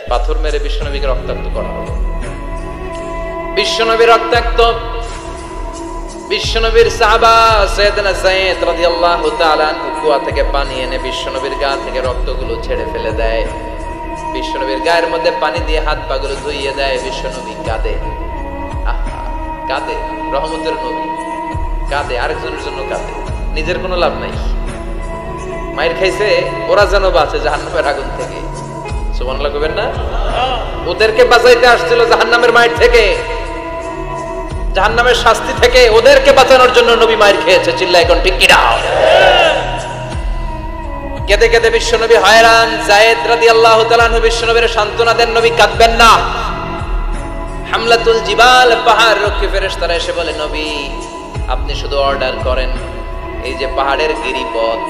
পাথর মেরে বিশ্বনবীকে রক্তাক্ত করা হলো। বিশ্বনবী রক্তাক্ত, বিশ্বনবীর সাহাবা সাইয়েদনা যায়েদ রাদিয়াল্লাহু তাআলা কুয়া থেকে পানি এনে বিশ্বনবীর গা থেকে রক্তগুলো ছেড়ে ফেলে দেয়। বিশ্বনবীর গায়ের মধ্যে পানি দিয়ে হাত পা গুলো ধুইয়ে দেয়। বিশ্বনবী কাঁদে, কাঁদে, রহমতের নবী কাঁদে, আরেকজনের জন্য কাঁদে, নিজের কোনো লাভ নাই। মায়ের খাইছে, ওরা যেন বাঁচে জাহান্নামের আগুন থেকে। সুবহানাল্লাহ কইবেন না? ওদেরকে বাঁচাইতে আসছিল জাহান্নামের মায়ের থেকে, জাহান্নামের শাস্তি থেকে ওদেরকে বাঁচানোর জন্য নবী মায়ের খেয়েছে। চিল্লায় এখন ঠিক কিনা? কেঁদে কেঁদে বিশ্বনবী হয়রান। যায়েদ রাদিয়াল্লাহু তাআলা আনহু বিশ্বনবীর সান্ত্বনা দেন, নবী কাঁদবেন না। হামলাতুল জিবাল, পাহাড় রক্ষী ফেরেশতারা এসে বলে, নবী আপনি শুধু অর্ডার করেন, এই যে পাহাড়ের গিরিপথ,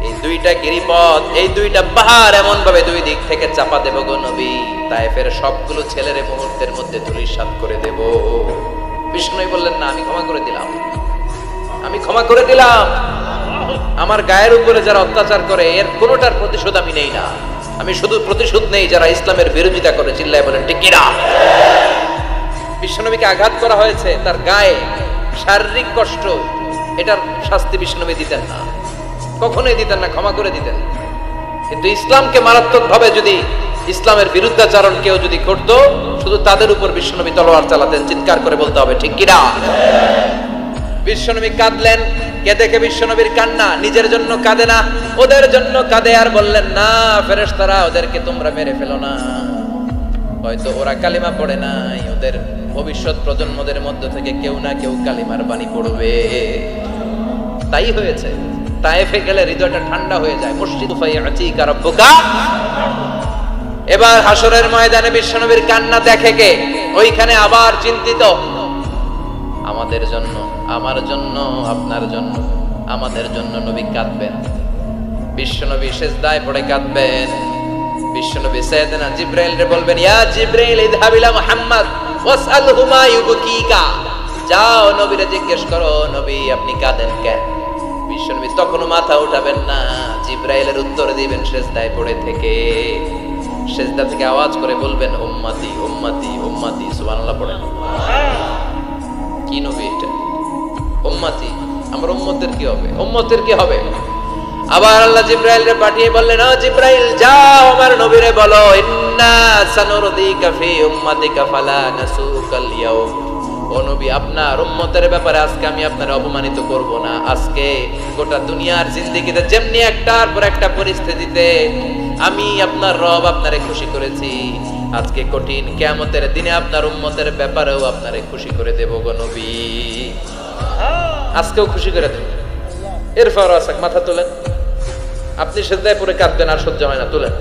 এই দুইটা গিরিপথ, এই দুইটা পাহাড় এমন ভাবে দুই দিক থেকে চাপা দেব গো নবী, তায়েফের সবগুলো ছেলেরে মুহূর্তের মধ্যে ধূলিসাৎ করে দেব। বিষ্ণু বললেন, না, আমি ক্ষমা করে দিলাম, আমি ক্ষমা করে দিলাম। আমার গায়ের উপরে যারা অত্যাচার করে এর কোনোটার প্রতিশোধ আমি নেই না, আমি শুধু প্রতিশোধ নেই যারা ইসলামের বিরোধিতা করে। চিল্লায় বলেন ঠিক কিনা? বিশ্বনবীকে আঘাত করা হয়েছে, তার গায়ে শারীরিক কষ্ট, এটার শাস্তি বিশ্বনবী দিতেন না, কখনোই দিতেন না, ক্ষমা করে দিতেন। কিন্তু ইসলামকে মারাত্মক ভাবে যদি ইসলামের বিরুদ্ধাচরণ কেউ যদি করতো, শুধু তাদের উপর বিশ্বনবী তলোয়ার চালাতেন। চিৎকার করে বলতে হবে ঠিক কিনা? বিশ্বনবী কাঁদলেন। কে দেখে বিশ্বনবীর কান্না, নিজের জন্য কাঁদে না, ওদের জন্য কাঁদে। আর বললেন, না ফেরেশতারা, ওদেরকে তোমরা মেরে ফেলো না, হয়তো ওরা কালিমা পড়ে নাই, ওদের ভবিষ্যৎ প্রজন্মদের মধ্য থেকে কেউ না কেউ কালিমার বাণী পড়বে। তাই হয়েছে। তায়েফে গেলে হৃদয়টা ঠান্ডা হয়ে যায়। মসজিদ ফাইআতিকা রাব্বুকা। এবার হাসরের ময়দানে বিশ্বনবীর কান্না দেখে কে? ওইখানে আবার চিন্তিত, আমাদের জন্য, আমার জন্য, আপনার জন্য, আমাদের জন্য নবী কাঁদবেন। বিশ্বনবী সিজদায় পড়ে কাঁদবেন। বিশ্বনবী সাইয়েদনা জিবরাইলকে বলবেন, ইয়া জিবরাইল ইযহাব ইলা মুহাম্মদ ওয়াসআলহু মা ইউবকিকা। যাও নবীরে জিজ্ঞেস করো, নবী আপনি কাঁদেন কেন? বিশ্বনবী তখনও মাথা উঠাবেন না, জিবরাইলের উত্তর দিবেন সিজদায় পড়ে থেকে। সিজদা থেকে আওয়াজ করে বলবেন, উম্মতি উম্মতি উম্মতি। সুবহানাল্লাহ পড়েন। কি নবী এটা? উম্মতি, আমার উম্মতের কি হবে? উম্মতের কি হবে? আবার আল্লাহ জিবরাইলকে পাঠিয়ে বললেন, ও জিবরাইল যাও আমার নবীরে বলো, ইন্না সানুরদিকা ফি উম্মাতিকা ফালা নাসুকাল ইয়াউম। ও নবী, আপনার উম্মতের ব্যাপারে আজকে আমি আপনার অপমানিত করব না। আজকে গোটা দুনিয়ার জিন্দেগিতে যেমনি একটার পর একটা পরিস্থিতিতে আমি আপনার রব আপনারে খুশি করেছি, আজকে কঠিন কিয়ামতের দিনে আপনার উম্মতের ব্যাপারেও আপনারে খুশি করে দেব গো নবী। আজকেও খুশি করে দেব। এরপর আসাক, মাথা তোলেন। আপনি সিজদায় পড়ে কাঁদবেন, আর সহ্য হয় না, তোলেন।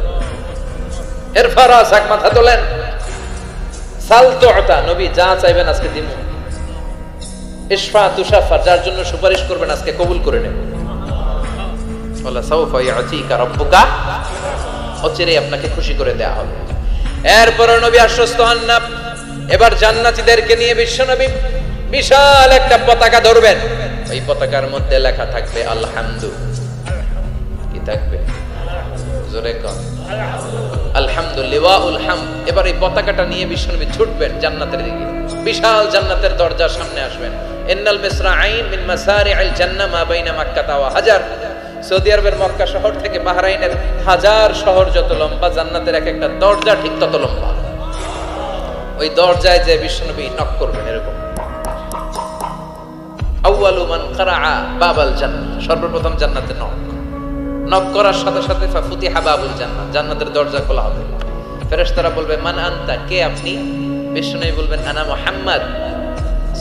এরপর আসাক, মাথা তোলেন। সাল তুতা, নবী যা চাইবেন আজকে দিমু। ইশফা তুশাফা, যার জন্য সুপারিশ করবেন আজকে কবুল করে নেব। ওয়ালা সাউফা ইয়াতিকা রাব্বুকা, অচিরেই আপনাকে খুশি করে দেয়া হবে। এরপর নবী আশ্বস্ত হন না। এবার জান্নাতীদেরকে নিয়ে বিশ্বনবী বিশাল একটা পতাকা ধরবেন। ওই পতাকার মধ্যে লেখা থাকবে আলহামদু। কি থাকবে? জোরে কর আলহামদুলিল্লাহ। এবার এই পতাকাটা নিয়ে বিশ্বনবী ছুটবেন জান্নাতের দিকে। বিশাল জান্নাতের দরজার সামনে আসবেন। ইন্নাল মিসরাঈন মিন মাসারি'আল জান্নাহ মা বাইনা মাক্কাহ ওয়া হাজার। সৌদি আরবের মক্কা শহর থেকে বাহরাইনের হাজার শহর যত লম্বা, জান্নাতের এক একটা দরজা ঠিক তত লম্বা। ওই দরজায় যে বিশ্বনবী নক করবেন এরকম, আউয়ালু মান কারাআ বাবাল জান্নাহ, সর্বপ্রথম জান্নাতে নক করার সাথে সাথে ফাফুতিহা বাবুল জান্নাহ, জান্নাতের দরজা খোলা হবে। ফেরেশতারা বলবে, মান আনতা, কে আপনি? বিশ্বনবী বলবেন, আনা মুহাম্মদ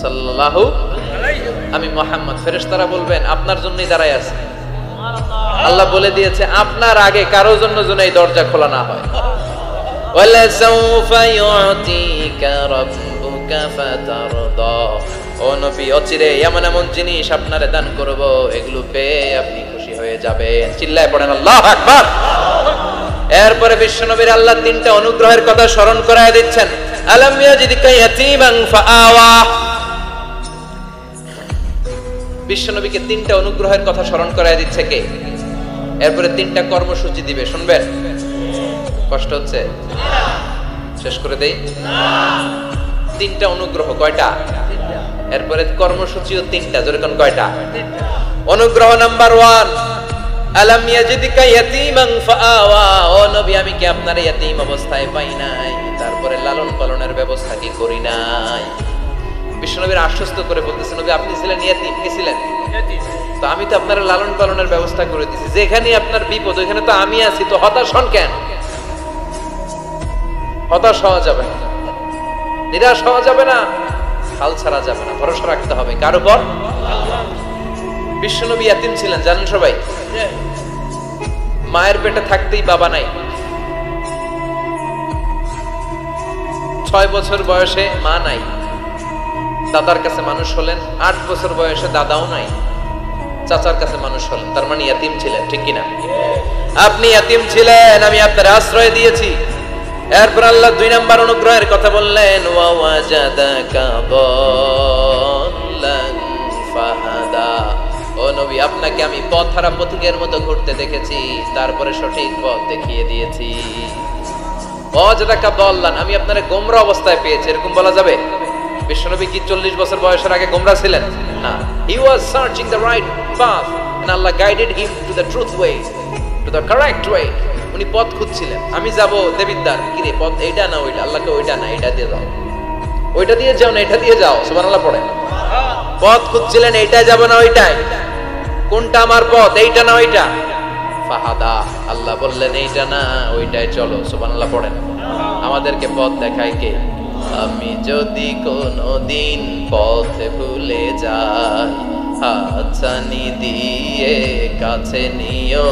সাল্লাল্লাহু আলাইহি, আমি মুহাম্মদ। ফেরেশতারা বলবেন, আপনার জন্যই দাঁড়ায় আছি। আল্লাহ বলে দিয়েছে আপনার আগে কারো জন্য যেন এই দরজা খোলা না হয়। ওয়ালা সাউফা ইউতিকা রাব্বুকা ফাতারদা। ও নবী, অচিরে এমন এমন জিনিস আপনারে দান করব, এগুলো পেয়ে আপনি খুশি হয়ে যাবেন। চিল্লায় পড়েন আল্লাহু আকবার। এরপরে বিশ্বনবীর আল্লাহ তিনটা অনুগ্রহের কথা স্মরণ করায় দিচ্ছেন। আলাম ইয়াজিদকা ইয়াতীমান ফাআওয়া। বিশ্বনবীকে তিনটা অনুগ্রহের কথা স্মরণ করায় দিচ্ছে কে? এরপরে তিনটা কর্মসূচি দিবে, শুনবেন? কষ্ট হচ্ছে? শেষ করে দেই তিনটা অনুগ্রহ কয়টা এরপরে কর্মসূচিও তিনটা যেরকম কয়টা অনুগ্রহ নাম্বার 1 আলাম ইয়াজিদিকা ইয়াতীমান ফাআওয়া ও নবী আমি কি আপনার ইয়াতীম অবস্থায় পাই নাই তারপরে লালন পালনের ব্যবস্থা কি করি নাই বিশ্বনবীর আশ্বস্ত করে বলতেছেন নবী আপনি ছিলেন ইয়াতীম কি ছিলেন ইয়াতীম তো আমি তো আপনার লালন পালনের ব্যবস্থা করে দিয়েছি যেখানে আপনার বিপদ ওখানে তো আমি আছি তো হতাশ হন কেন হতাশ হওয়া যাবে না নিরাশ হওয়া যাবে না হাল ছাড়া যাবে না ভরসা রাখতে হবে কার উপর আল্লাহ বিশ্বনবী ইয়াতীম ছিলেন জানেন সবাই মায়ের পেটে থাকতেই বাবা নাই 6 বছর বয়সে মা নাই দাদার কাছে মানুষ হলেন 8 বছর বয়সে দাদাও নাই চাচার কাছে মানুষ হলেন তার মানে ইয়াতীম ছিলেন ঠিক কি না আপনি ইয়াতীম ছিলেন আমি আপনার আশ্রয় দিয়েছি এরপর আল্লাহ 2 নাম্বার অনুগ্রহের কথা বললেন ওয়া ওয়াজাদাকা দাল্লান ফাহাদা ও নবী আপনাকে আমি পথহারা পথিকের মতো ঘুরতে দেখেছি তারপরে সঠিক পথ দেখিয়ে দিয়েছি ওয়াজাদাকা দাল্লান আমি আপনারে গোমরা অবস্থায় পেয়েছি এরকম বলা যাবে বিশ্বনবী কি 40 বছর বয়সের আগে গোমরা ছিলেন না he was searching the right path and Allah guided him to the truth way to the correct way উনি পথ খুঁজছিলেন আমি যাব দেবিদ্দার কি রে পথ এইটা না ওইটা আল্লাহকে ওইটা না এটা দিয়ে যাও ওইটা দিয়ে যাও না এটা দিয়ে যাও সুবহানাল্লাহ পড়েন পথ খুঁজছিলেন এইটা যাব না ওইটাই কোনটা আমার পথ এইটা না ওইটা ফাহাদা আল্লাহ বললেন এইটা না ওইটাই চলো সুবহানাল্লাহ পড়েন আমাদেরকে পথ দেখায় কে আমি যদি কোনদিন পথ ভুলে যাই হাতছানি দিয়ে কাছে নিও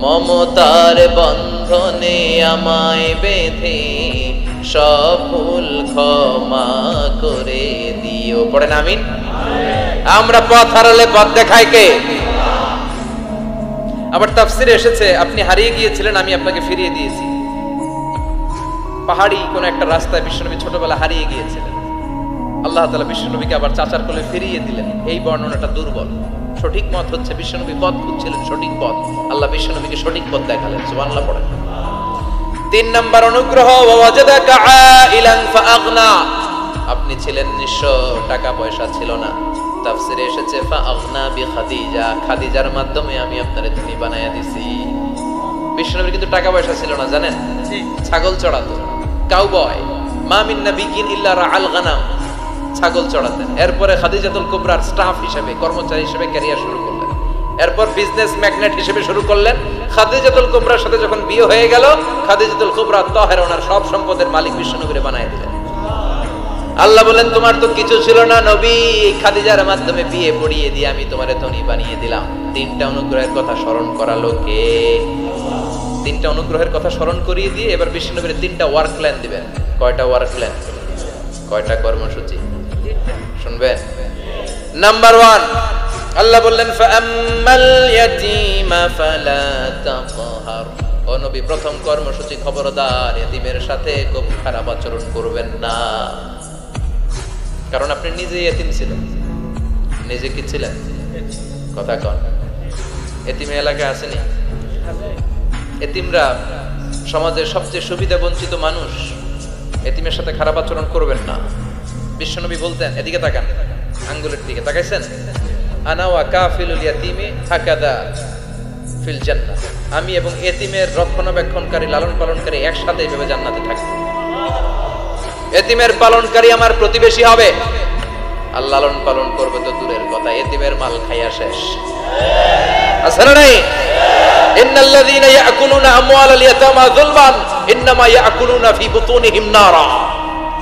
মমতার বন্ধনে আমায় বেঁধে সব ভুল ক্ষমা করে দিও পড়েন আমিন আমরা পথ হারালে পথ দেখায় কে আবার তাফসিরে এসেছে আপনি হারিয়ে গিয়েছিলেন আমি আপনাকে ফিরিয়ে দিয়েছি পাহাড়ি কোন একটা রাস্তায় বিশ্বনবী ছোটবেলা হারিয়ে গিয়েছিলেন আল্লাহ তাআলা বিশ্বনবীকে আবার চাচার কোলে ফিরিয়ে দিলেন এই বর্ণনাটা দুর্বল সঠিক মত হচ্ছে বিশ্বনবী পথ খুঁজছিলেন সঠিক পথ আল্লাহ বিশ্বনবীকে সঠিক পথ দেখালেন সুবহানাল্লাহ পড়েন 3 নাম্বার অনুগ্রহ ওয়াজাদাকা আইলান ফাআগনা আপনি ছিলেন নিঃস্ব টাকা পয়সা ছিল না তাফসিরে এসেছে ফাআগনা বিখাদিজা খাদিজার মাধ্যমে আমি আপনারে ধনী বানায়া দিছি বিশ্বনবীর কিন্তু টাকা পয়সা ছিল না জানেন ছাগল চড়াতো কাউবয় মা মিন নাবিয়িন ইল্লা রাআল গানাম ছাগল চড়াতেন এরপরে খাদিজাতুল কুবরার স্টাফ হিসেবে কর্মচারী হিসেবে ক্যারিয়ার শুরু করলেন এরপর বিজনেস ম্যাগনেট হিসেবে শুরু করলেন খাদিজাতুল কুবরার সাথে যখন বিয়ে হয়ে গেল খাদিজাতুল কুবরা তাহের ওনার সব সম্পদের মালিক বিশ্বনবীরে বানায় দিলেন আল্লাহ বলেন তোমার তো কিছু ছিল না নবী খাদিজার মাধ্যমে বিয়ে পড়িয়ে দিয়ে আমি তোমারে ধনী বানিয়ে দিলাম 3টা অনুগ্রহের কথা স্মরণ করালো কে 3টা অনুগ্রহের কথা স্মরণ করিয়ে দিয়ে এবার বিশ্বনবীর 3টা ওয়ার্ক প্ল্যান দিবেন কয়টা ওয়ার্ক প্ল্যান কয়টা কর্মসূচি শুনবেন নাম্বার 1 আল্লাহ বললেন ফাআম্মাল ইয়াতীমা ফালা তাকহার ও নবী প্রথম কর্মসূচি খবরদার এতিমের সাথে খুব খারাপ আচরণ করবেন না কারণ আপনি নিজে এতিম ছিলেন নিজে কি ছিলেন কথা কন এতিম এলাকায় আসেনি এতিমরা সমাজের সবচেয়ে সুবিধা বঞ্চিত মানুষ এতিমের সাথে খারাপ আচরণ করবেন না বিশ্বনবী বলতেন এদিকে তাকান আঙ্গুলের দিকে তাকাইছেন আনা ওয়া কাফিলুল ইয়াতীমি হাকাদা ফিল জান্নাহ আমি এবং এতিমের রক্ষণাবেক্ষণকারী লালন পালনকারী একসাথে এইভাবে জান্নাতে থাকব এতিমের পালনকারী আমার প্রতিবেশী হবে আর লালন পালন করবে তো দূরের কথা এতিমের মাল খাইয়া শেষ আসলে নাই ইন্নাল্লাযীনা ইয়াকুলুনা আমওয়ালাল ইয়াতামা যুলমান ইন্নামা ইয়াকুলুনা ফি বুতুনিহিম নারা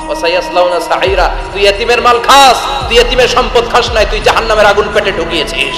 ওয়া সায়াসলাউনা সাঈরা তুই এতিমের মাল খাস তুই এতিমের সম্পদ খাস নাই তুই জাহান্নামের আগুন পেটে ঢুকিয়েছিস